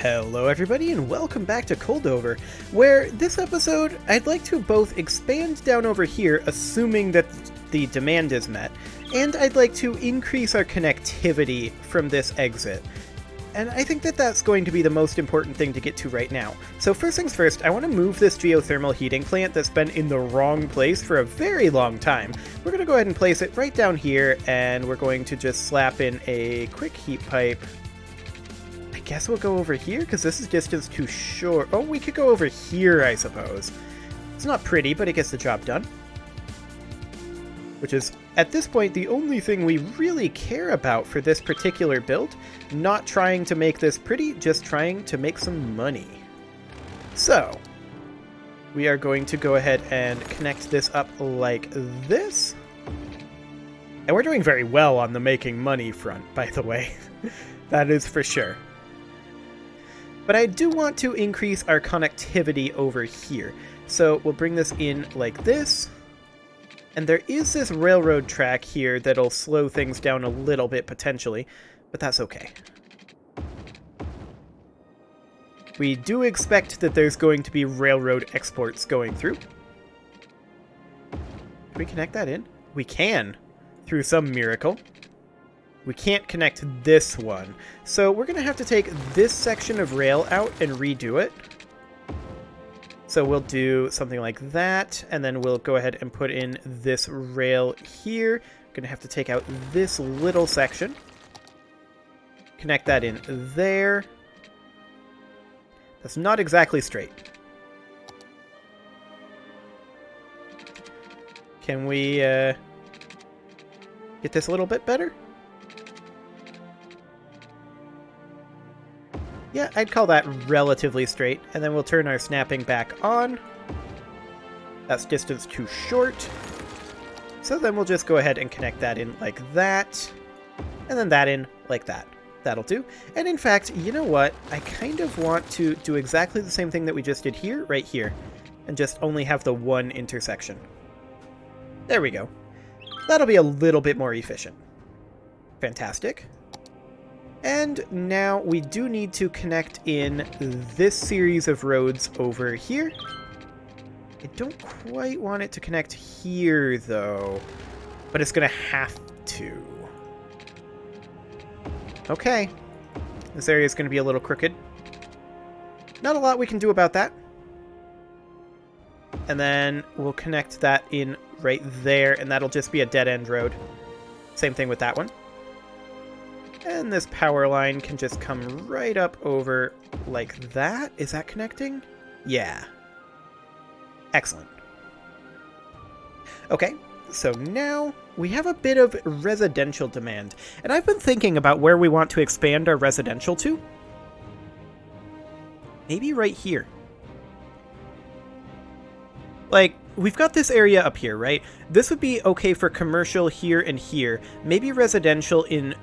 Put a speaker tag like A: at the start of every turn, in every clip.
A: Hello everybody and welcome back to Coldover, where this episode I'd like to both expand down over here, assuming that the demand is met, and I'd like to increase our connectivity from this exit. And I think that that's going to be the most important thing to get to right now. So first things first, I want to move this geothermal heating plant that's been in the wrong place for a very long time. We're going to go ahead and place it right down here, and we're going to just slap in a quick heat pipe. I guess we'll go over here, because this is distance too short. Oh, we could go over here, I suppose. It's not pretty, but it gets the job done. Which is, at this point, the only thing we really care about for this particular build. Not trying to make this pretty, just trying to make some money. So, we are going to go ahead and connect this up like this. And we're doing very well on the making money front, by the way. That is for sure. But I do want to increase our connectivity over here. So we'll bring this in like this. And there is this railroad track here that'll slow things down a little bit potentially, but that's okay. We do expect that there's going to be railroad exports going through. Can we connect that in? We can, through some miracle. We can't connect this one. So we're going to have to take this section of rail out and redo it. So we'll do something like that, and then we'll go ahead and put in this rail here. Going to have to take out this little section. Connect that in there. That's not exactly straight. Can we get this a little bit better? Yeah, I'd call that relatively straight, and then we'll turn our snapping back on. That's distance too short. So then we'll just go ahead and connect that in like that, and then that in like that. That'll do. And in fact, you know what? I kind of want to do exactly the same thing that we just did here, right here, and just only have the one intersection. There we go. That'll be a little bit more efficient. Fantastic. And now we do need to connect in this series of roads over here. I don't quite want it to connect here, though, but it's going to have to. Okay. This area is going to be a little crooked. Not a lot we can do about that. And then we'll connect that in right there, and that'll just be a dead-end road. Same thing with that one. And this power line can just come right up over like that. Is that connecting? Yeah. Excellent. Okay, so now we have a bit of residential demand. And I've been thinking about where we want to expand our residential to. Maybe right here. Like, we've got this area up here, right? This would be okay for commercial here and here. Maybe residential in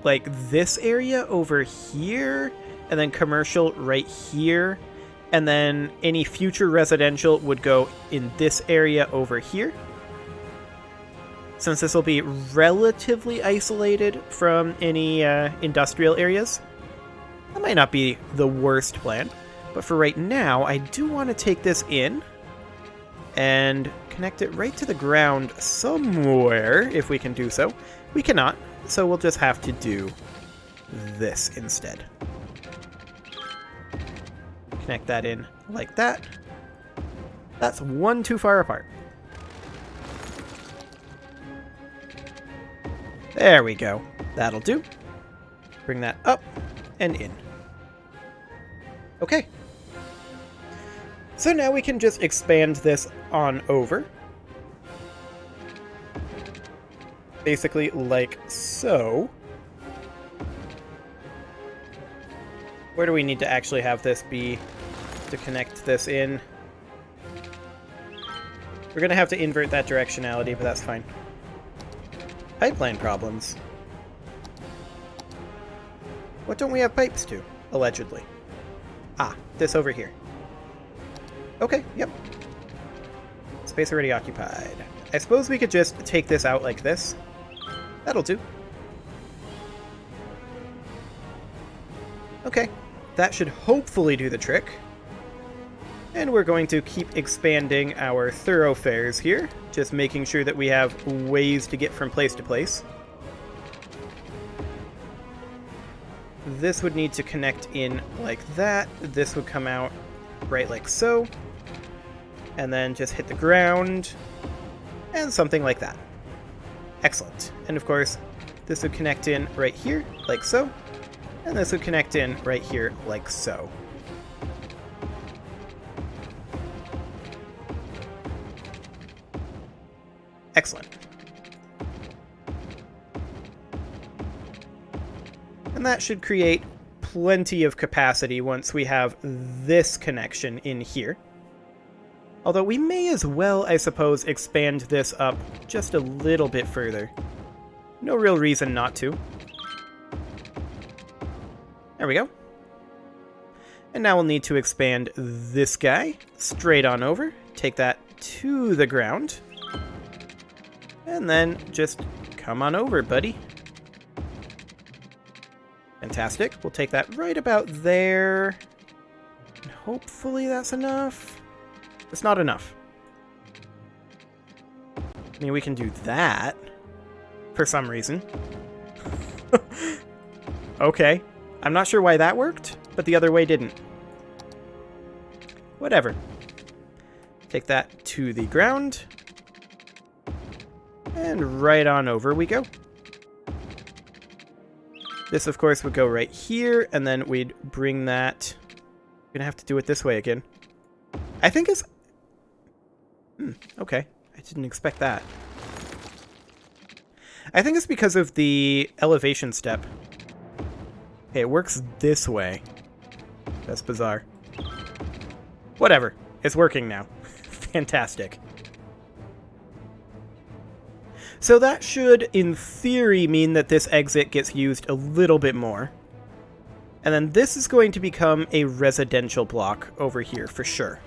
A: like this area over here, and then commercial right here, and then any future residential would go in this area over here. Since this will be relatively isolated from any industrial areas, that might not be the worst plan. But for right now, I do want to take this in and connect it right to the ground somewhere, if we can do so. We cannot. So we'll just have to do this instead. Connect that in like that. That's one too far apart. There we go. That'll do. Bring that up and in. Okay. So now we can just expand this on over. Basically like so. Where do we need to actually have this be to connect this in? We're going to have to invert that directionality, but that's fine. Pipeline problems. What don't we have pipes to, allegedly? Ah, this over here. Okay, yep. Space already occupied. I suppose we could just take this out like this. That'll do. Okay. that should hopefully do the trick. And we're going to keep expanding our thoroughfares here, just making sure that we have ways to get from place to place. This would need to connect in like that. This would come out right like so. And then just hit the ground. And something like that. Excellent. And of course, this would connect in right here, like so. And this would connect in right here, like so. Excellent. And that should create plenty of capacity once we have this connection in here. Although we may as well, I suppose, expand this up just a little bit further. No real reason not to. There we go. And now we'll need to expand this guy straight on over. Take that to the ground. And then just come on over, buddy. Fantastic. We'll take that right about there. And hopefully that's enough. It's not enough. I mean, we can do that. For some reason. Okay. I'm not sure why that worked, but the other way didn't. Whatever. Take that to the ground. And right on over we go. This, of course, would go right here, and then we'd bring that... I'm gonna have to do it this way again. I think it's... okay. I didn't expect that. I think it's because of the elevation step. Okay, it works this way. That's bizarre. Whatever. It's working now. Fantastic. So that should, in theory, mean that this exit gets used a little bit more. And then this is going to become a residential block over here, for sure.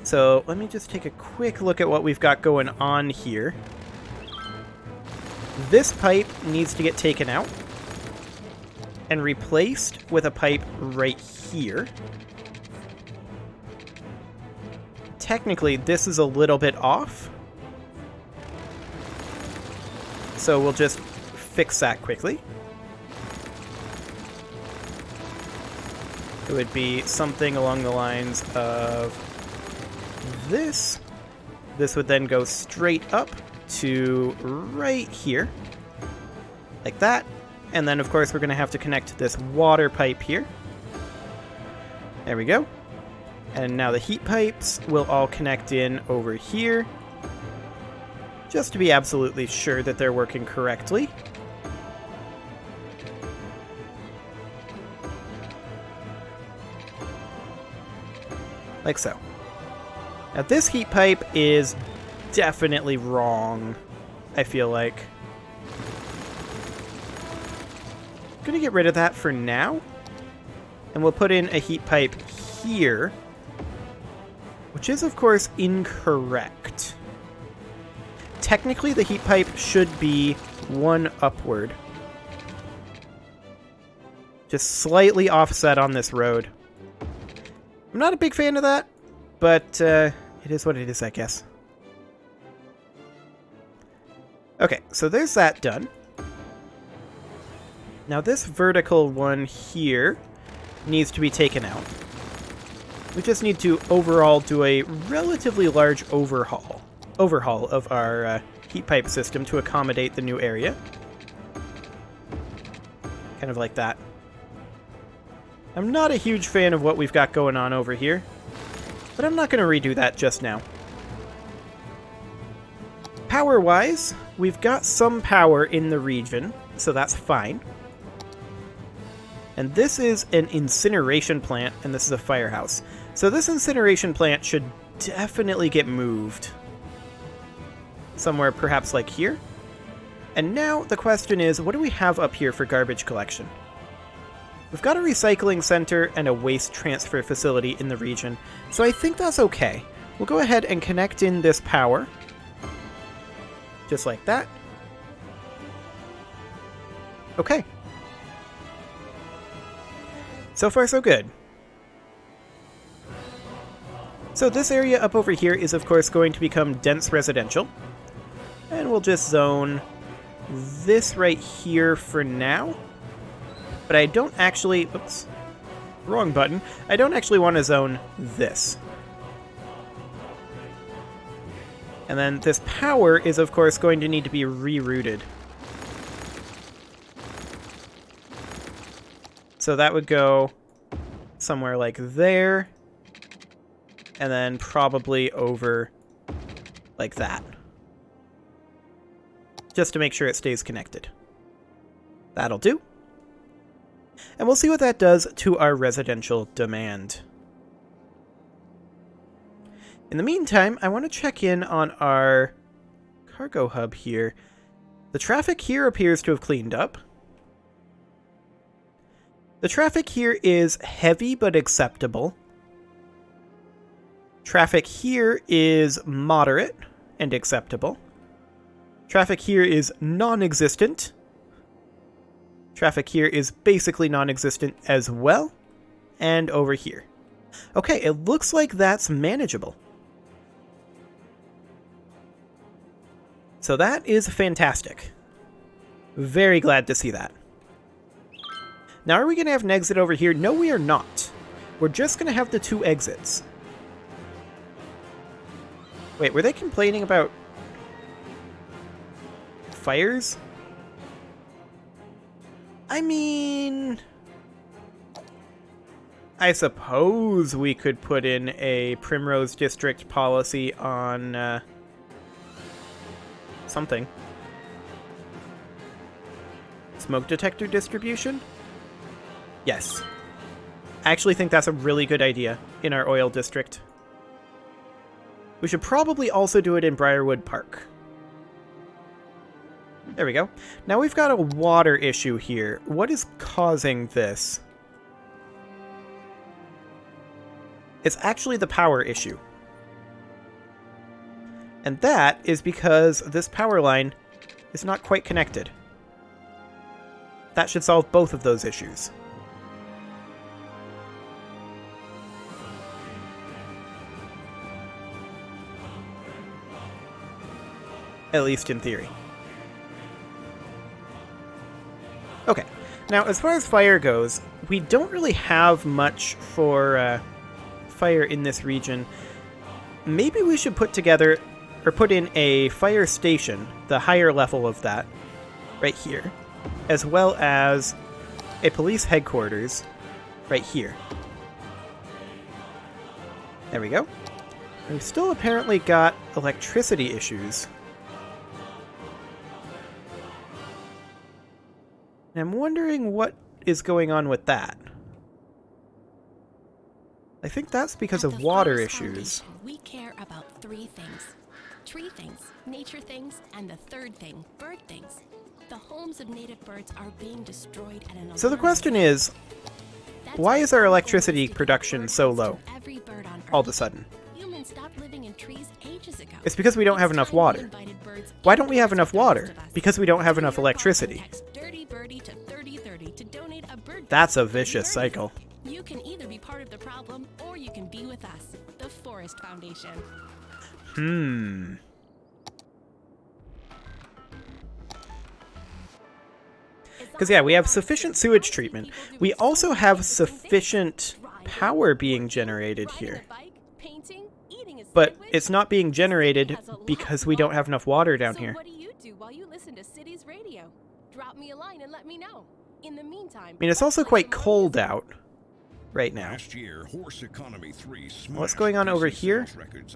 A: So let me just take a quick look at what we've got going on here. This pipe needs to get taken out and replaced with a pipe right here. Technically, this is a little bit off. So we'll just fix that quickly. It would be something along the lines of this. This would then go straight up to right here. Like that. And then, of course, we're going to have to connect this water pipe here. There we go. And now the heat pipes will all connect in over here. Just to be absolutely sure that they're working correctly. Like so. Now this heat pipe is definitely wrong, I feel like. I'm gonna get rid of that for now. And we'll put in a heat pipe here. Which is, of course, incorrect. Technically, the heat pipe should be one upward. Just slightly offset on this road. I'm not a big fan of that, but it is what it is, I guess. Okay, so there's that done. Now this vertical one here needs to be taken out. We just need to overall do a relatively large overhaul of our heat pipe system to accommodate the new area. Kind of like that. I'm not a huge fan of what we've got going on over here, but I'm not going to redo that just now. Power-wise, we've got some power in the region, so that's fine. And this is an incineration plant, and this is a firehouse. So this incineration plant should definitely get moved. Somewhere perhaps like here. And now the question is, what do we have up here for garbage collection? We've got a recycling center and a waste transfer facility in the region, so I think that's okay. We'll go ahead and connect in this power. Just like that. So far, so good. So this area up over here is, of course, going to become dense residential. And we'll just zone this right here for now. But I don't actually... Oops. Wrong button. I don't actually want to zone this. And then this power is, of course, going to need to be rerouted. So that would go somewhere like there. And then probably over like that. Just to make sure it stays connected. That'll do. And we'll see what that does to our residential demand. In the meantime, I want to check in on our cargo hub here. The traffic here appears to have cleaned up. The traffic here is heavy but acceptable. Traffic here is moderate and acceptable. Traffic here is non-existent. Traffic here is basically non-existent as well. And over here. Okay, it looks like that's manageable. So that is fantastic. Very glad to see that. Now, are we going to have an exit over here? No, we are not. We're just going to have the two exits. Wait, were they complaining about fires? I mean, I suppose we could put in a Primrose District policy on something. Smoke detector distribution? Yes. I actually think that's a really good idea in our oil district. We should probably also do it in Briarwood Park. There we go. Now we've got a water issue here. What is causing this? It's actually the power issue. And that is because this power line is not quite connected. That should solve both of those issues. At least in theory. Okay, now as far as fire goes, we don't really have much for fire in this region. Maybe we should put together, or put in a fire station, the higher level of that, right here, as well as a police headquarters right here. There we go. We've still apparently got electricity issues. And I'm wondering what is going on with that. I think that's because of water issues.
B: We care about three things. Tree things, nature things, and the third thing, bird things. The homes of native birds are being destroyed at an
A: So the question is, why is our electricity production so low all of a sudden?
B: Humans stopped living in trees ages ago.
A: It's because we don't have enough water. Why don't we have enough water? Because we don't have enough electricity. That's a vicious cycle.
B: You can either be part of the problem or you can be with us, the Forest Foundation.
A: Because yeah, we have sufficient sewage treatment. We also have sufficient power being generated here. But it's not being generated because we don't have enough water down here.
B: What do you do while you listen to Cities Radio? Drop me a line and let me know. In the meantime,
A: I mean, it's also quite cold out right now. What's going on over here?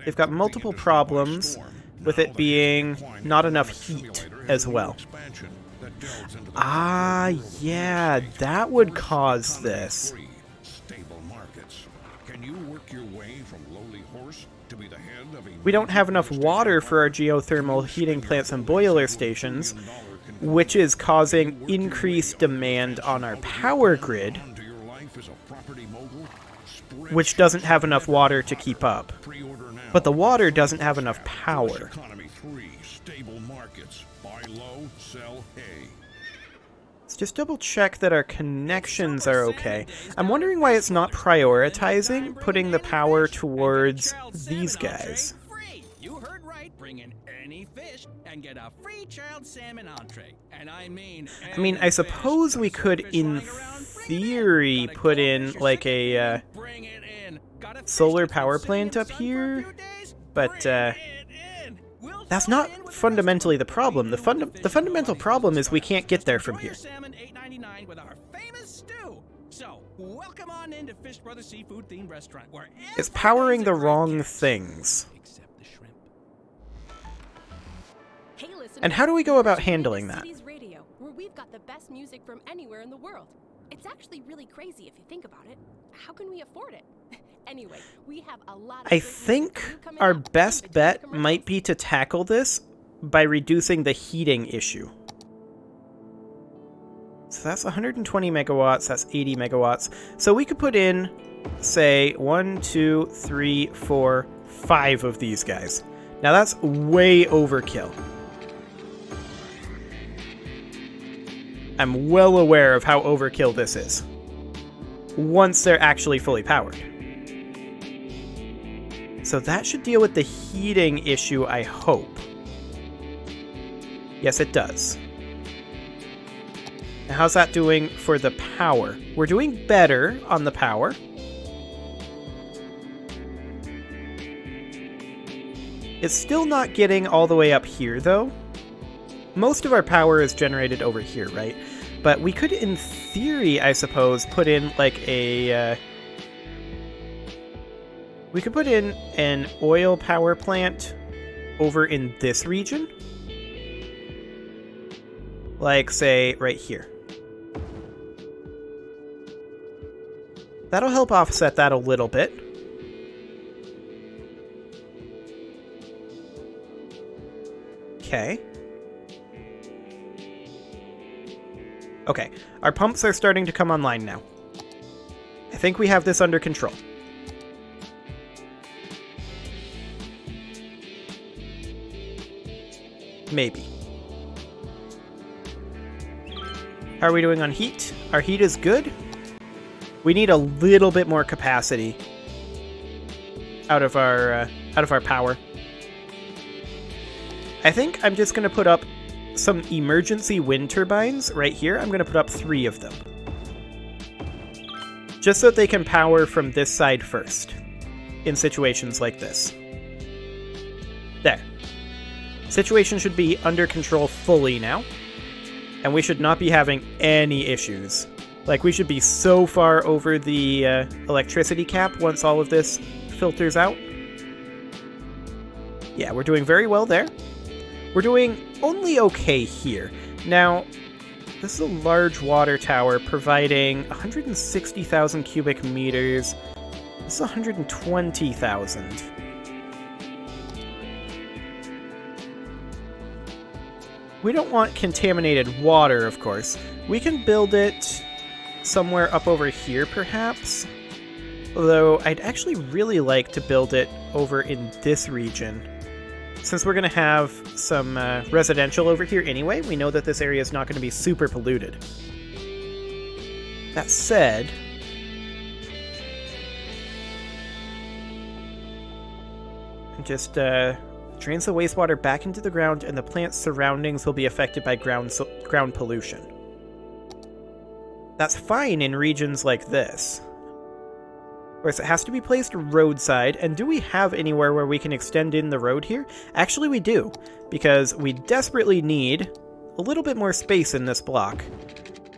A: They've got multiple problems with it being not enough heat as well. Ah, yeah, that would cause this. We don't have enough water for our geothermal heating plants and boiler stations, which is causing increased demand on our power grid, which doesn't have enough water to keep up. But the water doesn't have enough power. Let's just double check that our connections are okay. I'm wondering why it's not prioritizing putting the power towards these guys.
C: You heard right. Bring in any fish and get a free child salmon entree. And I mean,
A: I suppose we could, in theory, put in like a solar power plant up here, but that's not fundamentally the problem. The fundamental problem is we can't get there from here.
C: With our famous stew. So, welcome on into Fish Brothers Seafood themed restaurant where
A: it's powering the wrong things.
C: Except the shrimp.
B: Hey, listen.
A: And how do we go about handling that?
B: City's radio, where we've got the best music from anywhere in the world. It's actually really crazy if you think about it. How can we afford it? Anyway, we have a lot of
A: I think our best bet might be to tackle this by reducing the heating issue. So that's 120 megawatts, that's 80 megawatts. So we could put in, say, 1, 2, 3, 4, 5 of these guys. Now that's way overkill. I'm well aware of how overkill this is, once they're actually fully powered. So that should deal with the heating issue, I hope. Yes, it does. Now, how's that doing for the power? We're doing better on the power. It's still not getting all the way up here, though. Most of our power is generated over here, right? But we could, in theory, I suppose, put in like a... we could put in an oil power plant over in this region. Like, say, right here. That'll help offset that a little bit. Okay. Okay, our pumps are starting to come online now. I think we have this under control. Maybe. How are we doing on heat? Our heat is good. We need a little bit more capacity out of our power. I think I'm just going to put up some emergency wind turbines right here. I'm going to put up 3 of them. Just so that they can power from this side first in situations like this. There. Situation should be under control fully now. And we should not be having any issues. Like, we should be so far over the electricity cap once all of this filters out. Yeah, we're doing very well there. We're doing only okay here. Now, this is a large water tower providing 160,000 cubic meters. This is 120,000. We don't want contaminated water, of course. We can build it somewhere up over here, perhaps. Although, I'd actually really like to build it over in this region. Since we're going to have some residential over here anyway, we know that this area is not going to be super polluted. That said, just drains the wastewater back into the ground, and the plant's surroundings will be affected by ground pollution. That's fine in regions like this. Of course, it has to be placed roadside, and do we have anywhere where we can extend in the road here? Actually, we do, because we desperately need a little bit more space in this block.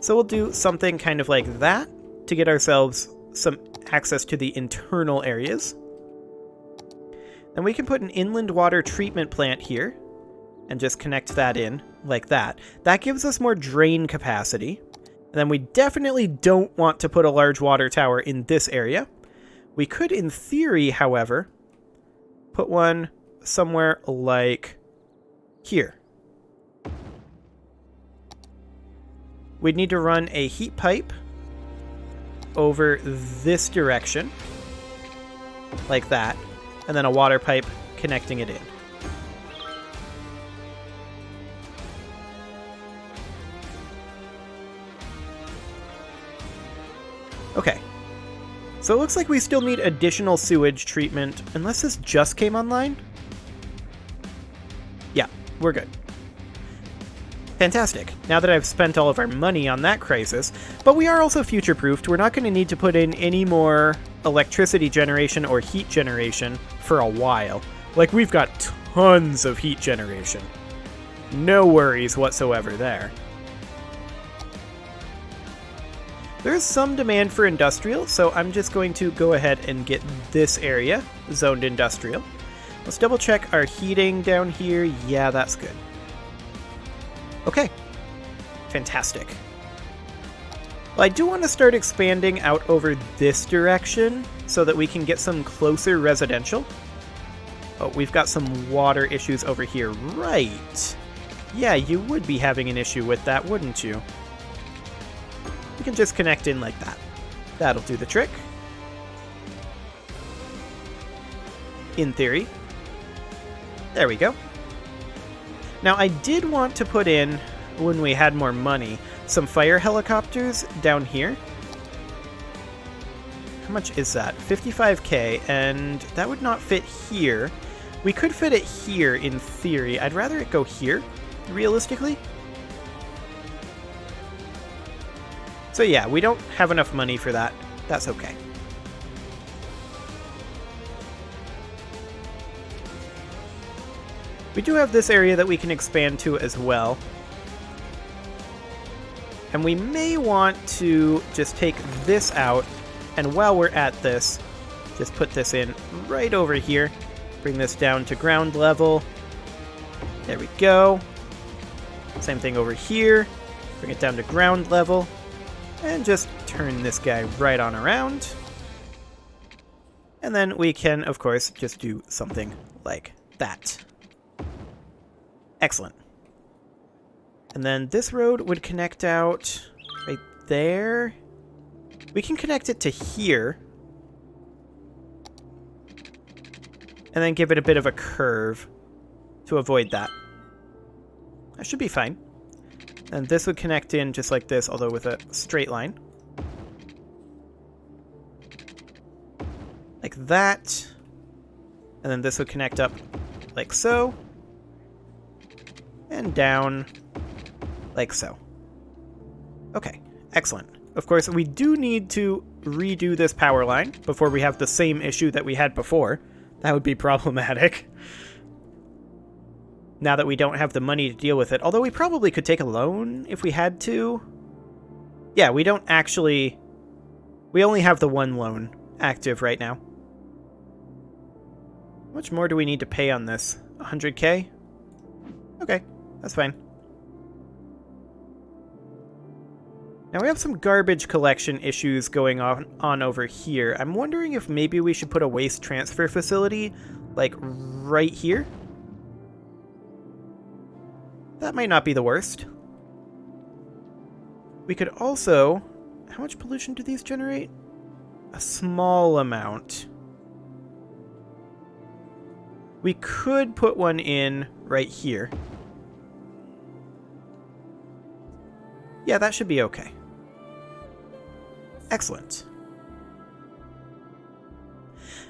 A: So we'll do something kind of like that to get ourselves some access to the internal areas. Then we can put an inland water treatment plant here, and just connect that in like that. That gives us more drain capacity. And then we definitely don't want to put a large water tower in this area. We could, in theory, however, put one somewhere like here. We'd need to run a heat pipe over this direction, like that, and then a water pipe connecting it in. Okay. So it looks like we still need additional sewage treatment, unless this just came online? Yeah, we're good. Fantastic. Now that I've spent all of our money on that crisis, but we are also future-proofed. We're not going to need to put in any more electricity generation or heat generation for a while. Like, we've got tons of heat generation. No worries whatsoever there. There's some demand for industrial, so I'm just going to go ahead and get this area zoned industrial. Let's double check our heating down here. Yeah, that's good. Okay. Fantastic. Well, I do want to start expanding out over this direction so that we can get some closer residential. Oh, we've got some water issues over here. Right. Yeah, you would be having an issue with that, wouldn't you? We can just connect in like that. That'll do the trick. In theory. There we go. Now, I did want to put in, when we had more money, some fire helicopters down here. How much is that? 55k, and that would not fit here. We could fit it here in theory. I'd rather it go here, realistically. So yeah, we don't have enough money for that. That's okay. We do have this area that we can expand to as well. And we may want to just take this out, and while we're at this, just put this in right over here. Bring this down to ground level. There we go. Same thing over here. Bring it down to ground level. And just turn this guy right on around. And then we can, of course, just do something like that. Excellent. And then this road would connect out right there. We can connect it to here. And then give it a bit of a curve to avoid that. That should be fine. And this would connect in just like this, although with a straight line. Like that. And then this would connect up like so. And down like so. Okay, excellent. Of course, we do need to redo this power line before we have the same issue that we had before. That would be problematic. Now that we don't have the money to deal with it. Although we probably could take a loan if we had to. Yeah, we don't actually... We only have the one loan active right now. How much more do we need to pay on this? 100k? Okay, that's fine. Now we have some garbage collection issues going on over here. I'm wondering if maybe we should put a waste transfer facility, like, right here? That might not be the worst. We could also... How much pollution do these generate? A small amount. We could put one in right here. Yeah, that should be okay. Excellent.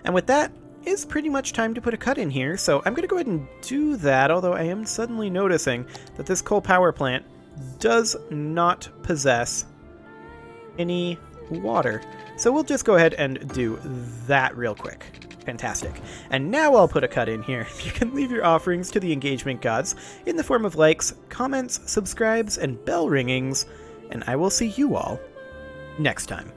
A: And with that, it's pretty much time to put a cut in here, so I'm going to go ahead and do that, although I am suddenly noticing that this coal power plant does not possess any water. So we'll just go ahead and do that real quick. Fantastic. And now I'll put a cut in here. You can leave your offerings to the engagement gods in the form of likes, comments, subscribes, and bell ringings, and I will see you all next time.